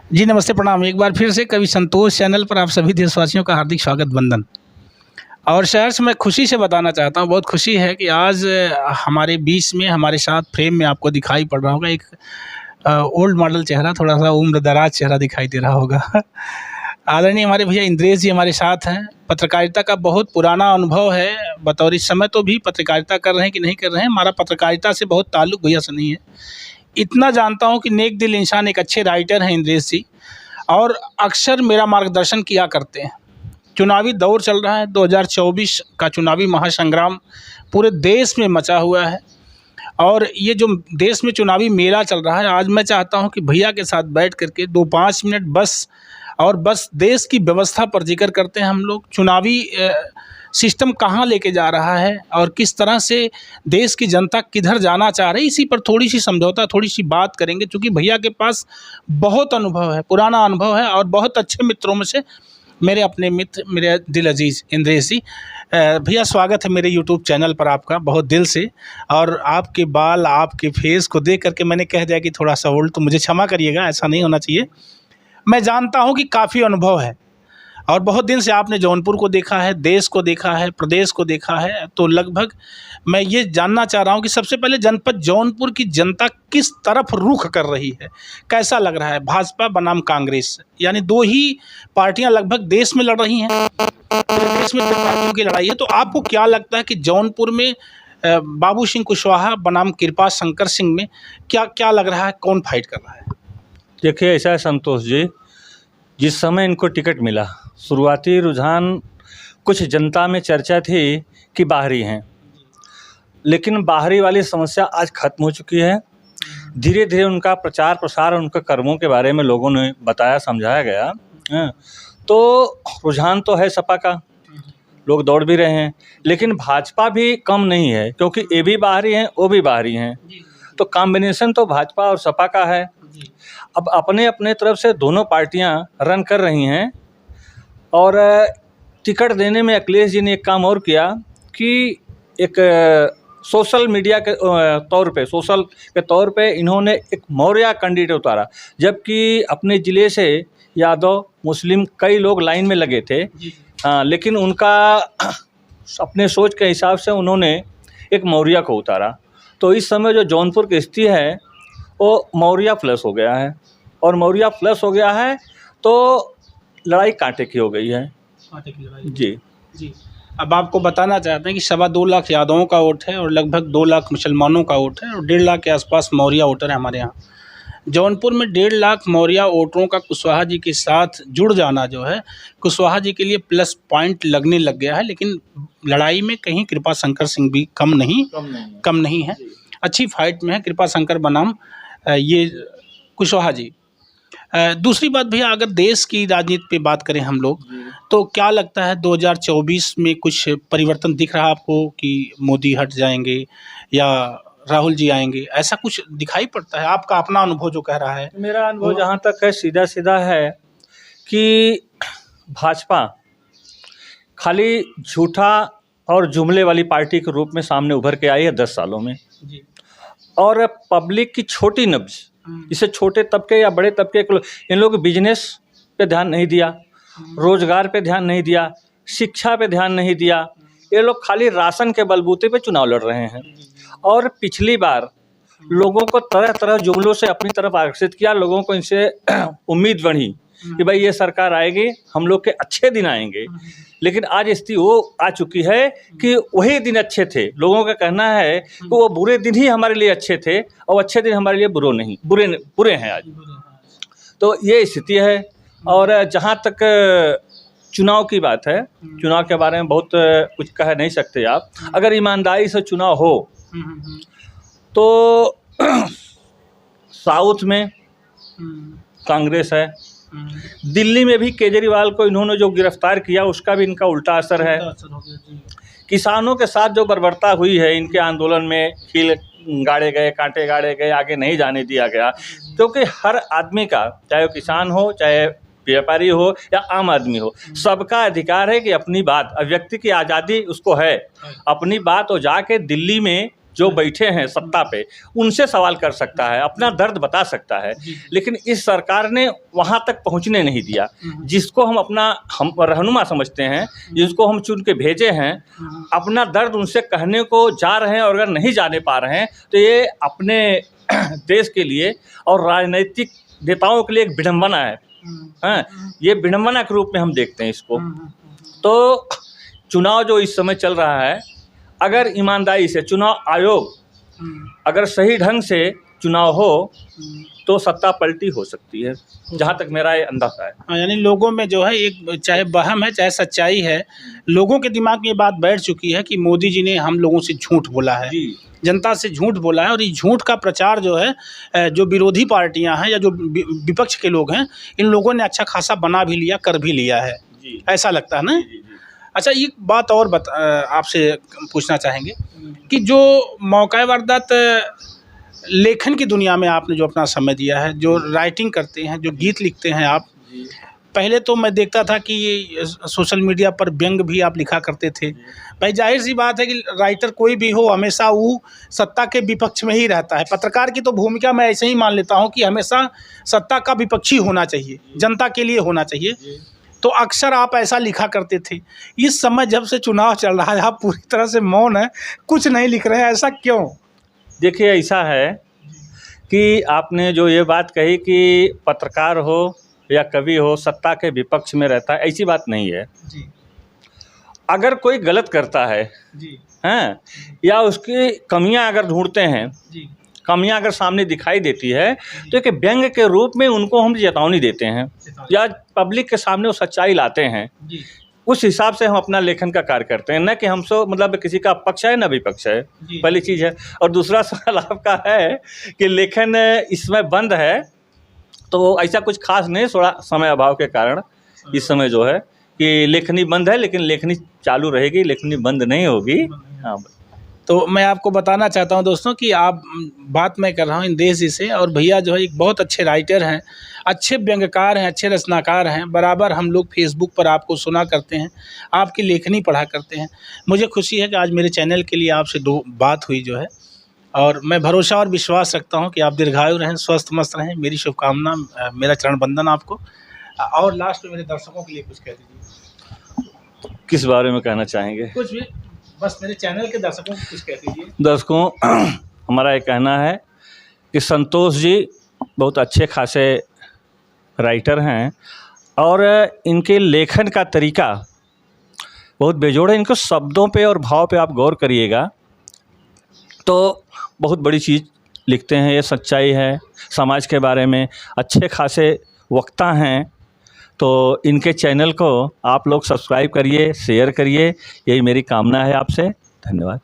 जी नमस्ते, प्रणाम। एक बार फिर से कवि संतोष चैनल पर आप सभी देशवासियों का हार्दिक स्वागत, वंदन। और शहर से मैं खुशी से बताना चाहता हूँ, बहुत खुशी है कि आज हमारे बीच में, हमारे साथ फ्रेम में आपको दिखाई पड़ रहा होगा एक ओल्ड मॉडल चेहरा, थोड़ा सा उम्र दराज चेहरा दिखाई दे रहा होगा। आदरणीय हमारे भैया इंद्रेश जी हमारे साथ हैं। पत्रकारिता का बहुत पुराना अनुभव है, बतौर इस समय तो भी पत्रकारिता कर रहे हैं कि नहीं कर रहे हैं, हमारा पत्रकारिता से बहुत ताल्लुक भैया से नहीं है। इतना जानता हूँ कि नेक दिल इंसान, एक अच्छे राइटर हैं इंद्रेश जी, और अक्सर मेरा मार्गदर्शन किया करते हैं। चुनावी दौर चल रहा है, 2024 का चुनावी महासंग्राम पूरे देश में मचा हुआ है, और ये जो देश में चुनावी मेला चल रहा है, आज मैं चाहता हूं कि भैया के साथ बैठ करके 2-5 मिनट बस देश की व्यवस्था पर जिक्र करते हैं हम लोग। चुनावी सिस्टम कहाँ लेके जा रहा है और किस तरह से देश की जनता किधर जाना चाह रही है, इसी पर थोड़ी सी समझौता, थोड़ी सी बात करेंगे। क्योंकि भैया के पास बहुत अनुभव है, पुराना अनुभव है, और बहुत अच्छे मित्रों में से मेरे अपने मित्र, मेरे दिल अजीज़ इंद्रेश जी। भैया स्वागत है मेरे यूट्यूब चैनल पर आपका, बहुत दिल से। और आपके बाल, आपके फेस को देख करके मैंने कह दिया कि थोड़ा सा ओल्ड, तो मुझे क्षमा करिएगा, ऐसा नहीं होना चाहिए। मैं जानता हूं कि काफ़ी अनुभव है, और बहुत दिन से आपने जौनपुर को देखा है, देश को देखा है, प्रदेश को देखा है। तो लगभग मैं ये जानना चाह रहा हूं कि सबसे पहले जनपद जौनपुर की जनता किस तरफ रुख कर रही है, कैसा लग रहा है? भाजपा बनाम कांग्रेस, यानी दो ही पार्टियां लगभग देश में लड़ रही हैं, पूरे देश में दो पार्टियों की लड़ाई है। तो आपको क्या लगता है कि जौनपुर में बाबू सिंह कुशवाहा बनाम कृपा शंकर सिंह में क्या लग रहा है, कौन फाइट कर रहा है? देखिए, ऐसा है संतोष जी, जिस समय इनको टिकट मिला, शुरुआती रुझान कुछ जनता में चर्चा थी कि बाहरी हैं, लेकिन बाहरी वाली समस्या आज खत्म हो चुकी है। धीरे धीरे उनका प्रचार प्रसार, उनके कर्मों के बारे में लोगों ने बताया, समझाया गया। तो रुझान तो है सपा का, लोग दौड़ भी रहे हैं, लेकिन भाजपा भी कम नहीं है, क्योंकि ये भी बाहरी हैं, वो भी बाहरी हैं। तो कॉम्बिनेशन तो भाजपा और सपा का है। अब अपने अपने तरफ से दोनों पार्टियां रन कर रही हैं, और टिकट देने में अखिलेश जी ने एक काम और किया कि एक सोशल मीडिया के तौर पे इन्होंने एक मौर्य कैंडिडेट उतारा, जबकि अपने ज़िले से यादव मुस्लिम कई लोग लाइन में लगे थे। लेकिन उनका अपने सोच के हिसाब से उन्होंने एक मौर्य को उतारा। तो इस समय जो जौनपुर की स्थिति है वो मौर्य प्लस हो गया है, और मौर्य प्लस हो गया है तो लड़ाई कांटे की हो गई है। कांटे की लड़ाई जी। अब आपको बताना चाहते हैं कि 2.25 लाख यादवों का वोट है, और लगभग 2 लाख मुसलमानों का वोट है, और 1.5 लाख के आसपास मौर्य वोटर है हमारे यहाँ। जौनपुर में 1.5 लाख मौर्य वोटरों का कुशवाहा जी के साथ जुड़ जाना जो है, कुशवाहा जी के लिए प्लस पॉइंट लगने लग गया है। लेकिन लड़ाई में कहीं कृपा शंकर सिंह भी कम नहीं है। अच्छी फाइट में है कृपा शंकर बनाम ये कुशवाहा जी। दूसरी बात भैया, अगर देश की राजनीति पे बात करें हम लोग, तो क्या लगता है 2024 में कुछ परिवर्तन दिख रहा है आपको कि मोदी हट जाएंगे या राहुल जी आएंगे? ऐसा कुछ दिखाई पड़ता है? आपका अपना अनुभव जो कह रहा है। मेरा अनुभव जहाँ तक है, सीधा सीधा है कि भाजपा खाली झूठा और जुमले वाली पार्टी के रूप में सामने उभर के आई है 10 सालों में जी। और पब्लिक की छोटी नब्ज, इसे छोटे तबके या बड़े तबके के लोग, इन लोग बिजनेस पे ध्यान नहीं दिया, रोजगार पे ध्यान नहीं दिया, शिक्षा पे ध्यान नहीं दिया। ये लोग खाली राशन के बलबूते पे चुनाव लड़ रहे हैं। और पिछली बार लोगों को तरह तरह जुमलों से अपनी तरफ आकर्षित किया, लोगों को इनसे उम्मीद बढ़ी कि भाई ये सरकार आएगी, हम लोग के अच्छे दिन आएंगे। लेकिन आज स्थिति वो आ चुकी है कि वही दिन अच्छे थे। लोगों का कहना है कि वो बुरे दिन ही हमारे लिए अच्छे थे, और अच्छे दिन हमारे लिए बुरे हैं आज। तो ये स्थिति है। और जहाँ तक चुनाव की बात है, चुनाव के बारे में बहुत कुछ कह नहीं सकते आप। अगर ईमानदारी से चुनाव हो तो साउथ में कांग्रेस है, दिल्ली में भी केजरीवाल को इन्होंने जो गिरफ्तार किया उसका भी इनका उल्टा असर है। किसानों के साथ जो बर्बरता हुई है इनके आंदोलन में, कील गाड़े गए, कांटे गाड़े गए, आगे नहीं जाने दिया गया। क्योंकि हर आदमी का, चाहे वो किसान हो, चाहे व्यापारी हो या आम आदमी हो, सबका अधिकार है कि अपनी बात, अभिव्यक्ति की आज़ादी उसको है, अपनी बात वो जाके दिल्ली में जो बैठे हैं सत्ता पे, उनसे सवाल कर सकता है, अपना दर्द बता सकता है। लेकिन इस सरकार ने वहाँ तक पहुँचने नहीं दिया। जिसको हम रहनुमा समझते हैं, जिसको हम चुन के भेजे हैं, अपना दर्द उनसे कहने को जा रहे हैं, और अगर नहीं जाने पा रहे हैं तो ये अपने देश के लिए और राजनीतिक नेताओं के लिए एक विडंबना है। ये विडंबना के रूप में हम देखते हैं इसको। तो चुनाव जो इस समय चल रहा है, अगर ईमानदारी से चुनाव आयोग अगर सही ढंग से चुनाव हो तो सत्ता पलटी हो सकती है, जहाँ तक मेरा ये अंदाजा है। यानी लोगों में जो है एक चाहे वहम है चाहे सच्चाई है, लोगों के दिमाग में ये बात बैठ चुकी है कि मोदी जी ने हम लोगों से झूठ बोला है, जनता से झूठ बोला है। और ये झूठ का प्रचार जो है, जो विरोधी पार्टियां हैं या जो विपक्ष के लोग हैं, इन लोगों ने अच्छा खासा बना भी लिया, कर भी लिया है, ऐसा लगता है ना। अच्छा, एक बात और आपसे पूछना चाहेंगे कि जो मौका वारदात लेखन की दुनिया में आपने जो अपना समय दिया है, जो राइटिंग करते हैं, जो गीत लिखते हैं आप, पहले तो मैं देखता था कि सोशल मीडिया पर व्यंग भी आप लिखा करते थे। भाई जाहिर सी बात है कि राइटर कोई भी हो, हमेशा वो सत्ता के विपक्ष में ही रहता है। पत्रकार की तो भूमिका मैं ऐसे ही मान लेता हूँ कि हमेशा सत्ता का विपक्षी होना चाहिए, जनता के लिए होना चाहिए। तो अक्सर आप ऐसा लिखा करते थे। इस समय जब से चुनाव चल रहा है, आप पूरी तरह से मौन है, कुछ नहीं लिख रहे हैं, ऐसा क्यों? देखिए, ऐसा है कि आपने जो ये बात कही कि पत्रकार हो या कवि हो सत्ता के विपक्ष में रहता है, ऐसी बात नहीं है जी। अगर कोई गलत करता है जी, हैं, या उसकी कमियां अगर ढूंढते हैं जी, कमियां अगर सामने दिखाई देती है तो एक व्यंग के रूप में उनको हम चेतावनी देते हैं या पब्लिक के सामने वो सच्चाई लाते हैं जी। उस हिसाब से हम अपना लेखन का कार्य करते हैं, न कि हम सो मतलब किसी का पक्ष है न विपक्ष है, पहली चीज़ है। और दूसरा सवाल आपका है कि लेखन इसमें बंद है, तो ऐसा कुछ खास नहीं, थोड़ा समय अभाव के कारण इस समय जो है कि लेखनी बंद है, लेकिन लेखनी चालू रहेगी, लेखनी बंद नहीं होगी। हाँ, तो मैं आपको बताना चाहता हूं दोस्तों कि आप बात मैं कर रहा हूं इंदेश जी से, और भैया जो है एक बहुत अच्छे राइटर हैं, अच्छे व्यंग्यकार हैं, अच्छे रचनाकार हैं। बराबर हम लोग फेसबुक पर आपको सुना करते हैं, आपकी लेखनी पढ़ा करते हैं। मुझे खुशी है कि आज मेरे चैनल के लिए आपसे दो बात हुई जो है, और मैं भरोसा और विश्वास रखता हूं कि आप दीर्घायु रहें, स्वस्थ मस्त रहें। मेरी शुभकामना, मेरा चरण बंदन आपको। और लास्ट में मेरे दर्शकों के लिए कुछ कह दीजिए। किस बारे में कहना चाहेंगे? कुछ भी, बस मेरे चैनल के दर्शकों को कुछ कह दीजिए। दर्शकों, हमारा ये कहना है कि संतोष जी बहुत अच्छे खासे राइटर हैं और इनके लेखन का तरीका बहुत बेजोड़ है। इनको शब्दों पे और भाव पे आप गौर करिएगा तो बहुत बड़ी चीज़ लिखते हैं। ये सच्चाई है, समाज के बारे में अच्छे खासे वक्ता हैं। तो इनके चैनल को आप लोग सब्सक्राइब करिए, शेयर करिए, यही मेरी कामना है आपसे। धन्यवाद।